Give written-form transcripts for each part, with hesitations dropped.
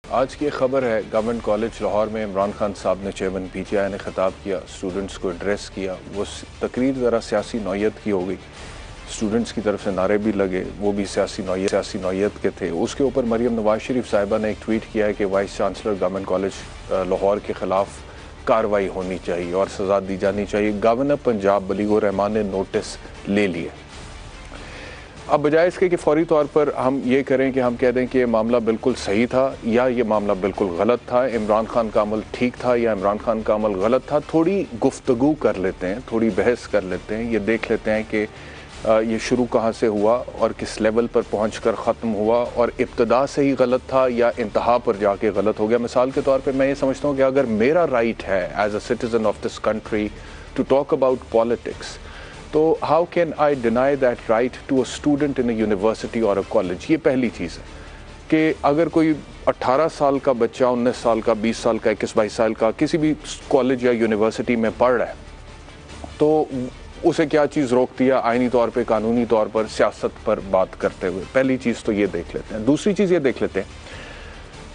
آج کی خبر ہے گورنمنٹ کالج لاہور میں عمران خان صاحب نے چیئرمین پی ٹی آئی نے خطاب کیا، اسٹوڈنٹس کو ایڈریس کیا. وہ تقریر ذرا سیاسی نوعیت کی ہو گئی. اسٹوڈنٹس کی طرف سے نعرے بھی لگے، وہ بھی سیاسی نوعیت کے تھے. اس کے اوپر مریم نواز شریف صاحبہ نے ایک ٹویٹ کیا ہے کہ vice chancellor government college Lahore کے خلاف کارروائی ہونی چاہیے اور سزا دی جانی چاہیے. گورنر پنجاب بلیغ الرحمان نے نوٹس لے لیے. اب بجائے اس کے کہ فوری طور پر ہم یہ کریں کہ ہم کہہ دیں کہ یہ معاملہ بالکل صحیح تھا یا یہ معاملہ بالکل غلط تھا، عمران خان کا عمل ٹھیک تھا یا عمران خان کا عمل غلط تھا، تھوڑی گفتگو کر لیتے ہیں، تھوڑی بحث کر لیتے ہیں، یہ دیکھ لیتے ہیں کہ یہ شروع کہاں سے ہوا اور کس لیول پر پہنچ کر ختم ہوا، اور ابتدا سے ہی غلط تھا یا انتہا پر جا کے غلط ہو گیا. مثال کے طور پہ میں یہ سمجھتا ہوں کہ اگر میرا رائٹ ہے as a citizen of this country to talk about politics, تو how can I deny that right to a student in a university اور اے کالج. یہ پہلی چیز ہے کہ اگر کوئی 18 سال کا بچہ، 19 سال کا، 20 سال کا، 21-22 سال کا کسی بھی کالج یا یونیورسٹی میں پڑھ رہا ہے تو اسے کیا چیز روکتی ہے آئینی طور پہ، قانونی طور پر، سیاست پر بات کرتے ہوئے؟ پہلی چیز تو یہ دیکھ لیتے ہیں. دوسری چیز یہ دیکھ لیتے ہیں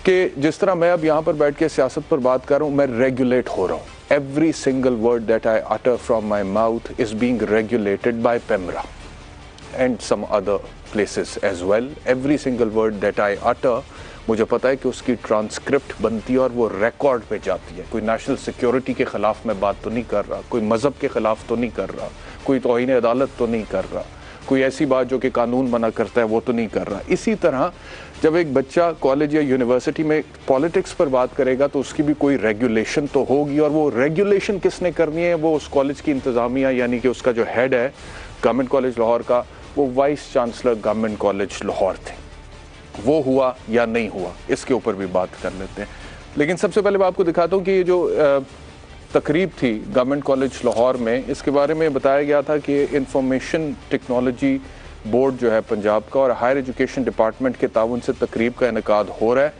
کہ جس طرح میں اب یہاں پر بیٹھ کے سیاست پر بات کر رہا ہوں، میں ریگولیٹ ہو رہا ہوں. Every single word that I utter from my mouth is being regulated by PEMRA and some other places as well. Every single word that I utter مجھے پتا ہے کہ اس کی ٹرانسکرپٹ بنتی ہے اور وہ ریکارڈ پہ جاتی ہے. کوئی نیشنل سیکیورٹی کے خلاف میں بات تو نہیں کر رہا، کوئی مذہب کے خلاف تو نہیں کر رہا، کوئی توہین عدالت تو نہیں کر رہا، کوئی ایسی بات جو کہ قانون منع کرتا ہے وہ تو نہیں کر رہا. اسی طرح جب ایک بچہ کالج یا یونیورسٹی میں پالیٹکس پر بات کرے گا تو اس کی بھی کوئی ریگولیشن تو ہوگی، اور وہ ریگولیشن کس نے کرنی ہے؟ وہ اس کالج کی انتظامیہ، یعنی کہ اس کا جو ہیڈ ہے گورنمنٹ کالج لاہور کا، وہ vice chancellor government college Lahore تھے. وہ ہوا یا نہیں ہوا، اس کے اوپر بھی بات کر لیتے ہیں. لیکن سب سے پہلے میں آپ کو دکھاتا ہوں کہ یہ جو تقریب تھی گورنمنٹ کالج لاہور میں، اس کے بارے میں بتایا گیا تھا کہ انفارمیشن ٹیکنالوجی بورڈ جو ہے پنجاب کا اور ہائر ایجوکیشن ڈپارٹمنٹ کے تعاون سے تقریب کا انعقاد ہو رہا ہے،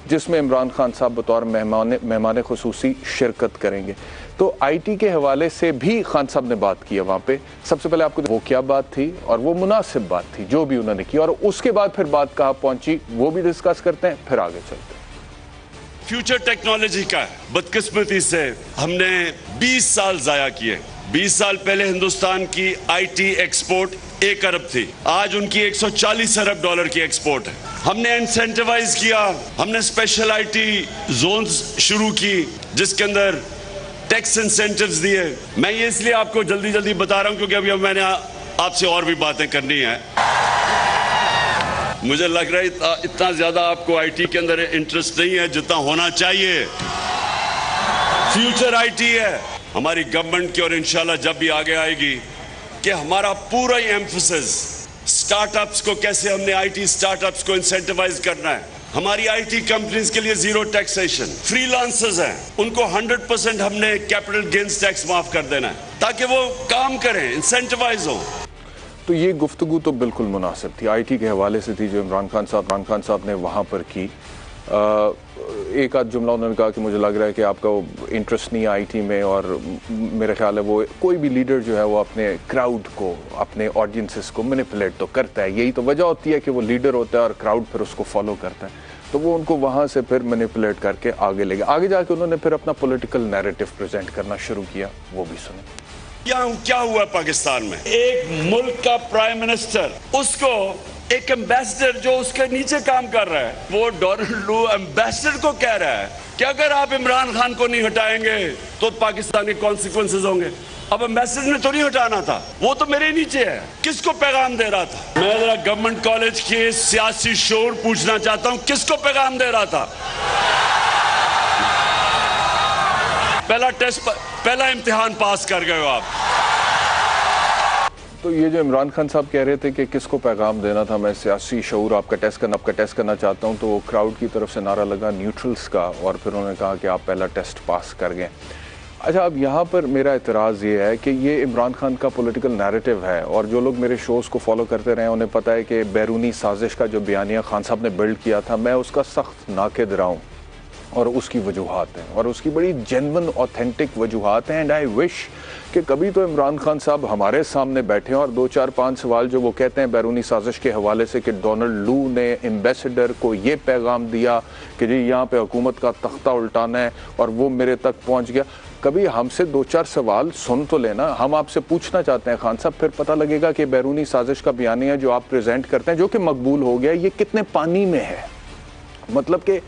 جس میں عمران خان صاحب بطور مہمان خصوصی شرکت کریں گے. تو آئی ٹی کے حوالے سے بھی خان صاحب نے بات کی ہے وہاں پہ. سب سے پہلے آپ کو وہ کیا بات تھی اور وہ مناسب بات تھی جو بھی انہوں نے کی، اور اس کے بعد پھر بات کہاں پہنچی وہ بھی ڈسکس کرتے ہیں، پھر آگے چلتے ہیں. فیوچر ٹیکنالوجی کا بدقسمتی سے ہم نے 20 سال ضائع کیے. 20 سال پہلے ہندوستان کی آئی ٹی ایکسپورٹ 1 ارب تھی، آج ان کی 140 ارب ڈالر کی ایکسپورٹ ہے. ہم نے انسینٹیوائز کیا، ہم نے اسپیشل آئی ٹی زونز شروع کی جس کے اندر ٹیکس انسینٹیوز دیے. میں یہ اس لیے آپ کو جلدی بتا رہا ہوں کیونکہ ابھی میں نے آپ سے اور بھی باتیں کرنی ہیں. مجھے لگ رہا ہے اتنا زیادہ آپ کو آئی ٹی کے اندر انٹرسٹ نہیں ہے جتنا ہونا چاہیے. فیوچر آئی ٹی ہے ہماری گورنمنٹ کی، اور انشاءاللہ جب بھی آگے آئے گی کہ ہمارا پورا ہی ایمفسس سٹارٹ اپس کو، کیسے ہم نے آئی ٹی سٹارٹ اپس کو انسینٹیوائز کرنا ہے. ہماری آئی ٹی کمپنیز کے لیے زیرو ٹیکسیشن، فری لانسرز ہیں ان کو 100% ہم نے کیپٹل گینز ٹیکس معاف کر دینا ہے تاکہ وہ کام کریں، انسینٹیوائز ہوں. تو یہ گفتگو تو بالکل مناسب تھی، آئی ٹی کے حوالے سے تھی جو عمران خان صاحب نے وہاں پر کی. ایک آدھ جملہ انہوں نے کہا کہ مجھے لگ رہا ہے کہ آپ کا انٹرسٹ نہیں ہے آئی ٹی میں، اور میرے خیال ہے وہ کوئی بھی لیڈر جو ہے وہ اپنے کراؤڈ کو، اپنے آڈینسز کو مینیپولیٹ تو کرتا ہے. یہی تو وجہ ہوتی ہے کہ وہ لیڈر ہوتا ہے اور کراؤڈ پھر اس کو فالو کرتا ہے. تو وہ ان کو وہاں سے پھر مینیپولیٹ کر کے آگے لے گئے. آگے جا کے انہوں نے پھر اپنا پولیٹیکل نیریٹو پریزنٹ کرنا شروع کیا، وہ بھی سنیں. کیا ہوا پاکستان میں؟ ایک ملک کا پرائم منسٹر، اس کو ایک ایمبیسڈر جو اس کے نیچے کام کر رہا ہے، وہ ڈونلڈ لو ایمبیسڈر کو کہہ رہا ہے کہ اگر آپ عمران خان کو نہیں ہٹائیں گے تو پاکستان کے کانسیکوینسز ہوں گے. اب ایمبیسڈر نے تو نہیں ہٹانا تھا، وہ تو میرے نیچے ہے. کس کو پیغام دے رہا تھا؟ میں ذرا گورنمنٹ کالج کے سیاسی شعور پوچھنا چاہتا ہوں، کس کو پیغام دے رہا تھا؟ پہلا امتحان پاس کر گئے ہو آپ. تو یہ جو عمران خان صاحب کہہ رہے تھے کہ کس کو پیغام دینا تھا، میں سیاسی شعور آپ کا ٹیسٹ کرنا چاہتا ہوں، تو وہ کراؤڈ کی طرف سے نعرہ لگا نیوٹرلز کا، اور پھر انہوں نے کہا کہ آپ پہلا ٹیسٹ پاس کر گئے. اچھا، اب یہاں پر میرا اعتراض یہ ہے کہ یہ عمران خان کا پولیٹیکل نیریٹو ہے، اور جو لوگ میرے شوز کو فالو کرتے رہے ہیں انہیں پتہ ہے کہ بیرونی سازش کا جو بیانیہ خان صاحب نے بلڈ کیا تھا، میں اس کا سخت ناقد رہا ہوں. اور اس کی وجوہات ہیں اور اس کی بڑی جینون اوتھینٹک وجوہات ہیں. اینڈ آئی وش کہ کبھی تو عمران خان صاحب ہمارے سامنے بیٹھے اور 2-4-5 سوال جو وہ کہتے ہیں بیرونی سازش کے حوالے سے کہ ڈونلڈ لو نے ایمبیسڈر کو یہ پیغام دیا کہ جی یہاں پہ حکومت کا تختہ الٹانا ہے اور وہ میرے تک پہنچ گیا. کبھی ہم سے 2-4 سوال سن تو لینا. ہم آپ سے پوچھنا چاہتے ہیں خان صاحب, پھر پتہ لگے گا کہ بیرونی سازش کا بیانیہ جو آپ پریزنٹ کرتے ہیں جو کہ مقبول ہو گیا, یہ کتنے پانی میں ہے. مطلب کہ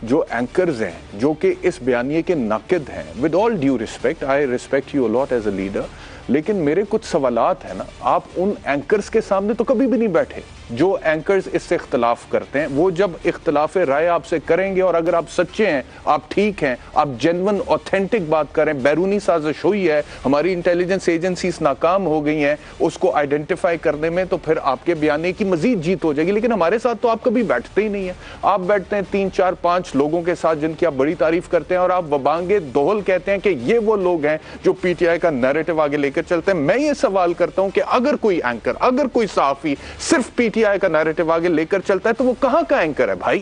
جو اینکرز ہیں جو کہ اس بیانیے کے ناقد ہیں, with all due respect, I respect you a lot as a leader, لیکن میرے کچھ سوالات ہیں نا, آپ ان اینکرز کے سامنے تو کبھی بھی نہیں بیٹھے جو اینکرز اس سے اختلاف کرتے ہیں. وہ جب اختلاف رائے آپ سے کریں گے اور اگر آپ سچے ہیں, آپ ٹھیک ہیں, آپ جینون اوتھینٹک بات کریں, بیرونی سازش ہوئی ہے, ہماری انٹیلیجنس ایجنسیز ناکام ہو گئی ہیں اس کو آئیڈینٹیفائی کرنے میں, تو پھر آپ کے بیانیے کی مزید جیت ہو جائے گی. لیکن ہمارے ساتھ تو آپ کبھی بیٹھتے ہی نہیں ہیں. آپ بیٹھتے ہیں 3-4-5 لوگوں کے ساتھ جن کی آپ بڑی تعریف کرتے ہیں اور آپ وبانگے دوہل کہتے ہیں کہ یہ وہ لوگ ہیں جو پی ٹی آئی کا نیریٹو آگے لے کر چلتے ہیں. میں یہ سوال کرتا ہوں کہ اگر کوئی اینکر, اگر کوئی صحافی صرف پی ٹی آئی کا نیریٹو آگے لے کر چلتا ہے تو وہ کہاں کا اینکر ہے بھائی؟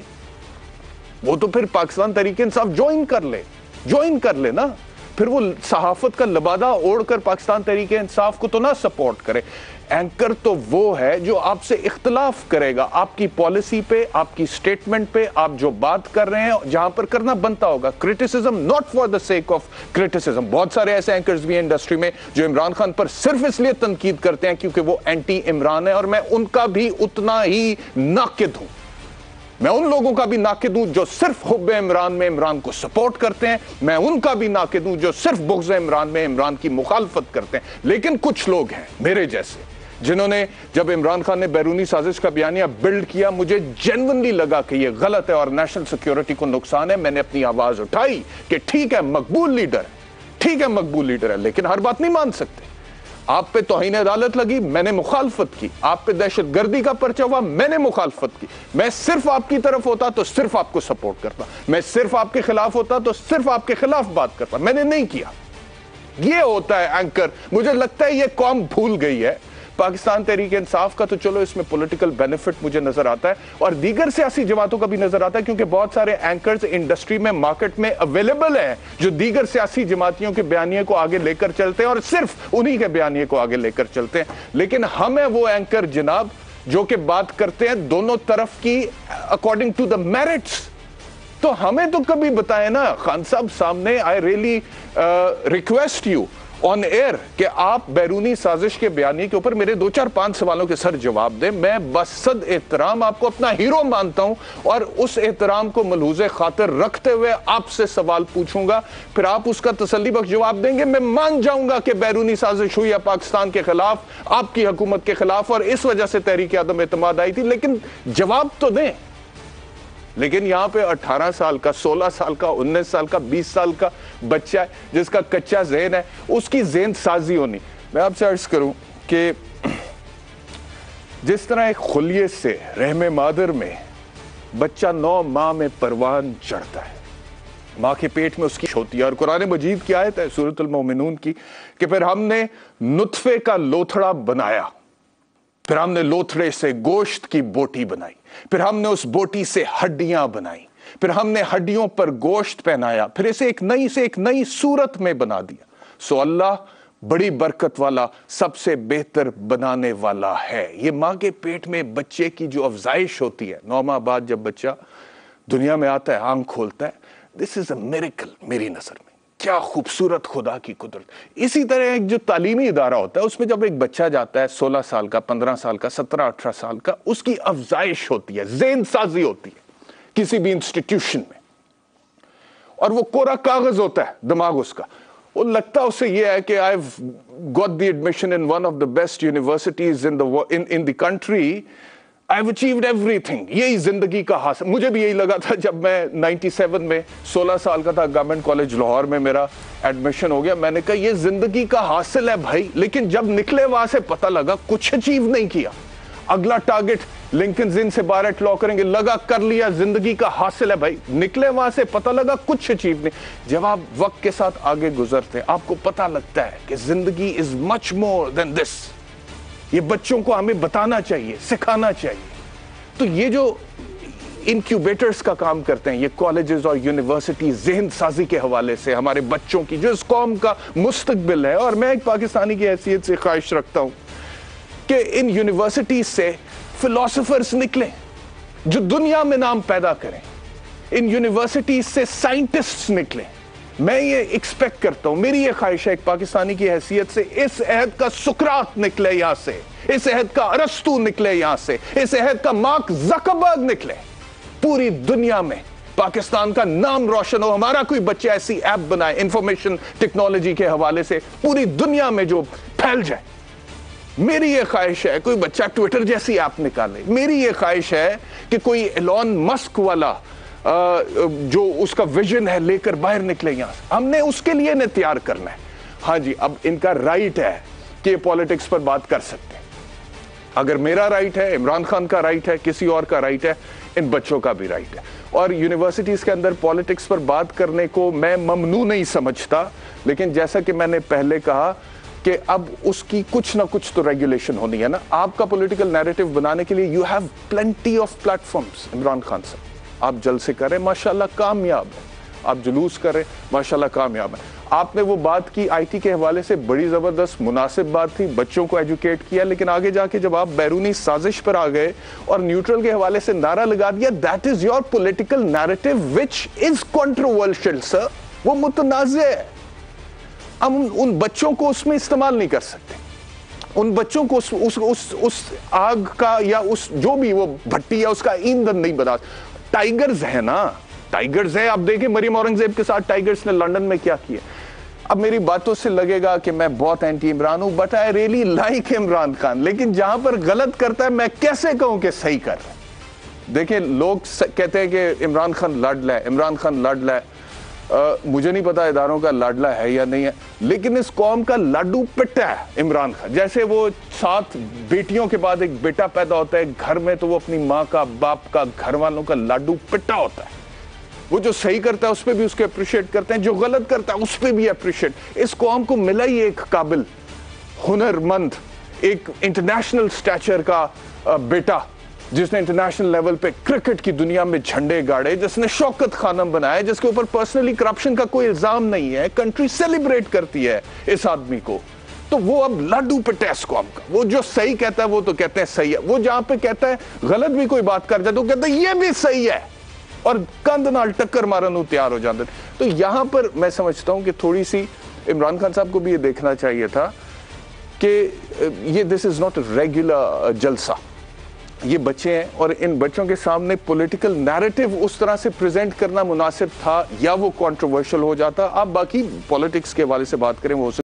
وہ تو پھر پاکستان تحریک انصاف جوائن کر لے نا. پھر وہ صحافت کا لبادہ اوڑھ کر پاکستان تحریک انصاف کو تو نہ سپورٹ کرے. اینکر تو وہ ہے جو آپ سے اختلاف کرے گا آپ کی پالیسی پہ, آپ کی سٹیٹمنٹ پہ, آپ جو بات کر رہے ہیں جہاں پر کرنا بنتا ہوگا. Criticism not for the sake of criticism. بہت سارے ایسے اینکرز بھی ہیں انڈسٹری میں جو عمران خان پر صرف اس لیے تنقید کرتے ہیں کیونکہ وہ اینٹی عمران ہے, اور میں ان کا بھی اتنا ہی ناقد ہوں. میں ان لوگوں کا بھی ناقد ہوں جو صرف حب عمران میں عمران کو سپورٹ کرتے ہیں. میں ان کا بھی ناقد ہوں جو صرف بغض عمران میں عمران کی مخالفت کرتے ہیں. لیکن کچھ لوگ ہیں میرے جیسے جنہوں نے جب عمران خان نے بیرونی سازش کا بیانیہ بلڈ کیا, مجھے جینونلی لگا کہ یہ غلط ہے اور نیشنل سیکیورٹی کو نقصان ہے. میں نے اپنی آواز اٹھائی کہ ٹھیک ہے مقبول لیڈر ہے, لیکن ہر بات نہیں مان سکتے. آپ پہ توہین عدالت لگی, میں نے مخالفت کی. آپ پہ دہشت گردی کا پرچہ ہوا, میں نے مخالفت کی. میں صرف آپ کی طرف ہوتا تو صرف آپ کو سپورٹ کرتا, میں صرف آپ کے خلاف ہوتا تو صرف آپ کے خلاف بات کرتا. میں نے نہیں کیا. یہ ہوتا ہے اینکر. مجھے لگتا ہے یہ قوم بھول گئی ہے. پاکستان تحریک انصاف کا تو چلو اس میں پولیٹیکل بینیفٹ مجھے نظر آتا ہے اور دیگر سیاسی جماعتوں کا بھی نظر آتا ہے, کیونکہ بہت سارے اینکرز انڈسٹری میں مارکیٹ میں اویلیبل ہیں جو دیگر سیاسی جماعتیوں کے بیانیے کو آگے لے کر چلتے ہیں اور صرف انہی کے بیانیے کو آگے لے کر چلتے ہیں. لیکن ہم ہیں وہ اینکر جناب جو کہ بات کرتے ہیں دونوں طرف کی اکارڈنگ ٹو دا میرٹس. تو ہمیں تو کبھی بتائیں نا خان صاحب سامنے, I really request you on air کہ آپ بیرونی سازش کے بیانیے کے اوپر میرے 2-4-5 سوالوں کے سر جواب دیں. میں بصد احترام آپ کو اپنا ہیرو مانتا ہوں اور اس احترام کو ملحوظ خاطر رکھتے ہوئے آپ سے سوال پوچھوں گا, پھر آپ اس کا تسلی بخش جواب دیں گے. میں مان جاؤں گا کہ بیرونی سازش ہوئی ہے پاکستان کے خلاف, آپ کی حکومت کے خلاف, اور اس وجہ سے تحریک عدم اعتماد آئی تھی, لیکن جواب تو دیں. لیکن یہاں پہ 18 سال کا, 16 سال کا, 19 سال کا, 20 سال کا بچہ ہے جس کا کچا ذہن ہے, اس کی ذہن سازی ہونی. میں آپ سے عرض کروں کہ جس طرح ایک خلیے سے رحم مادر میں بچہ 9 ماہ میں پروان چڑھتا ہے, ماں کے پیٹ میں اس کی ہوتی ہے, اور قرآن مجید کی آیت ہے سورۃ المومنون کی کہ پھر ہم نے نطفے کا لوتھڑا بنایا, پھر ہم نے لوتھڑے سے گوشت کی بوٹی بنائی, پھر ہم نے اس بوٹی سے ہڈیاں بنائی, پھر ہم نے ہڈیوں پر گوشت پہنایا, پھر اسے ایک نئی صورت میں بنا دیا. سو اللہ بڑی برکت والا, سب سے بہتر بنانے والا ہے. یہ ماں کے پیٹ میں بچے کی جو افزائش ہوتی ہے 9 ماہ بعد جب بچہ دنیا میں آتا ہے, آنکھ کھولتا ہے, دس از اے میریکل میری نظر میں. کیا خوبصورت خدا کی قدرت. اسی طرح ایک جو تعلیمی ادارہ ہوتا ہے اس میں جب ایک بچہ جاتا ہے 16 سال کا, 15 سال کا, 17-18 سال کا, اس کی افزائش ہوتی ہے, ذہن سازی ہوتی ہے کسی بھی انسٹیٹیوشن میں, اور وہ کوڑا کاغذ ہوتا ہے دماغ اس کا. وہ لگتا اسے یہ ہے کہ I've got the admission in one of the best universities in the country, I've achieved everything. یہی زندگی کا حاصل. مجھے بھی یہی لگا تھا جب میں 97 میں 16 سال کا تھا, گورنمنٹ کالج لاہور میں میرا ایڈمیشن ہو گیا. میں نے کہا یہ زندگی کا حاصل ہے بھائی, لیکن جب نکلے وہاں سے پتہ لگا کچھ اچیو نہیں کیا. اگلا ٹارگٹ لنکنز ان سے بارٹ لا کریں گے, لگا کر لیا, زندگی کا حاصل ہے بھائی. نکلے وہاں سے پتہ لگا کچھ اچیو نہیں. جب آپ وقت کے ساتھ آگے گزرتے ہیں آپ کو پتہ لگتا ہے کہ زندگی از مچ مور دین دس. یہ بچوں کو ہمیں بتانا چاہیے, سکھانا چاہیے. تو یہ جو انکیوبیٹرز کا کام کرتے ہیں. یہ کالجز اور یونیورسٹی ذہن سازی کے حوالے سے ہمارے بچوں کی جو اس قوم کا مستقبل ہے, اور میں ایک پاکستانی کی حیثیت سے خواہش رکھتا ہوں کہ ان یونیورسٹیز سے فلاسفرز نکلیں جو دنیا میں نام پیدا کریں, ان یونیورسٹیز سے سائنٹسٹس نکلیں. میں یہ ایکسپیکٹ کرتا ہوں, میری یہ خواہش ہے ایک پاکستانی کی حیثیت سے, اس عہد کا سقراط نکلے یہاں سے, اس عہد کا ارسطو نکلے یہاں سے, اس عہد کا مارک زکربرگ نکلے. پوری دنیا میں پاکستان کا نام روشن ہو, ہمارا کوئی بچہ ایسی ایپ بنائے انفارمیشن ٹیکنالوجی کے حوالے سے پوری دنیا میں جو پھیل جائے. میری یہ خواہش ہے کوئی بچہ ٹویٹر جیسی ایپ نکالے. میری یہ خواہش ہے کہ کوئی ایلون مسک والا جو اس کا ویژن ہے لے کر باہر نکلے یہاں سے. ہم نے اس کے لیے تیار کرنا ہے. ہاں جی, اب ان کا رائٹ ہے کہ یہ پالیٹکس پر بات کر سکتے ہیں. اگر میرا رائٹ ہے, عمران خان کا رائٹ ہے, کسی اور کا رائٹ ہے, ان بچوں کا بھی رائٹ ہے. اور یونیورسٹیز کے اندر پالیٹکس پر بات کرنے کو میں ممنوع نہیں سمجھتا, لیکن جیسا کہ میں نے پہلے کہا کہ اب اس کی کچھ نہ کچھ تو ریگولیشن ہونی ہے نا. آپ کا پولیٹیکل نیریٹو بنانے کے لیے you have plenty of platforms. Imran Khan صاحب, آپ جلسے کریں, ماشاءاللہ کامیاب ہیں. آپ جلوس کریں, ماشاءاللہ کامیاب ہیں. آپ نے وہ بات کی آئی ٹی کے حوالے سے, بڑی زبردست مناسب بات تھی, بچوں کو ایجوکیٹ کیا, لیکن آگے جا کے جب آپ بیرونی سازش پر آ گئے اور نیوٹرل کے حوالے سے نعرہ لگا دیا, that is your political narrative which is controversial sir. وہ متنازع ہے. ہم ان بچوں کو اس میں استعمال نہیں کر سکتے. ان بچوں کو اس آگ کا یا اس جو بھی وہ بھٹی ہے اس کا ایندھن نہیں بنا. ٹائیگرز ہے نا, ٹائیگرز ہے. آپ دیکھیں مریم اورنگزیب کے ساتھ ٹائیگرز نے لندن میں کیا کیا. اب میری باتوں سے لگے گا کہ میں بہت اینٹی عمران ہوں, but I really like Imran Khan, لیکن جہاں پر غلط کرتا ہے میں کیسے کہوں کہ صحیح کر رہا ہے. دیکھیں لوگ کہتے ہیں کہ عمران خان لاڈلا ہے, عمران خان لاڈلا ہے. مجھے نہیں پتا اداروں کا لاڈلا ہے یا نہیں ہے, لیکن اس قوم کا لاڈو پٹا ہے عمران خان. جیسے وہ 7 بیٹیوں کے بعد ایک بیٹا پیدا ہوتا ہے گھر میں, تو وہ اپنی ماں کا, باپ کا, گھر والوں کا لاڈو پٹا ہوتا ہے. وہ جو صحیح کرتا ہے اس پہ بھی اس کو اپریشیٹ کرتے ہیں, جو غلط کرتا ہے اس پہ بھی اپریشیٹ. اس قوم کو ملا ہی ایک قابل, ہنرمند, ایک انٹرنیشنل سٹیچر کا بیٹا, جس نے انٹرنیشنل لیول پہ کرکٹ کی دنیا میں جھنڈے گاڑے, جس نے شوکت خانم بنایا, جس کے اوپر پرسنلی کرپشن کا کوئی الزام نہیں ہے. کنٹری سیلیبریٹ کرتی ہے اس آدمی کو. تو وہ اب لاڈو پٹا ہے اس قوم کا. وہ جو صحیح کہتا ہے وہ تو کہتے ہیں صحیح ہے, وہ جہاں پہ کہتا ہے غلط بھی کوئی بات کر جائے تو کہتا ہے یہ بھی صحیح ہے, اور کندھ نال ٹکر مارن تیار ہو جاتے. تو یہاں پر میں سمجھتا ہوں کہ تھوڑی سی عمران خان صاحب کو بھی یہ دیکھنا چاہیے تھا کہ یہ دس از ناٹ اے ریگولر جلسہ. یہ بچے ہیں اور ان بچوں کے سامنے پولیٹیکل نیریٹو اس طرح سے پریزنٹ کرنا مناسب تھا, یا وہ کنٹروورشل ہو جاتا. آپ باقی پالیٹکس کے حوالے سے بات کریں, وہ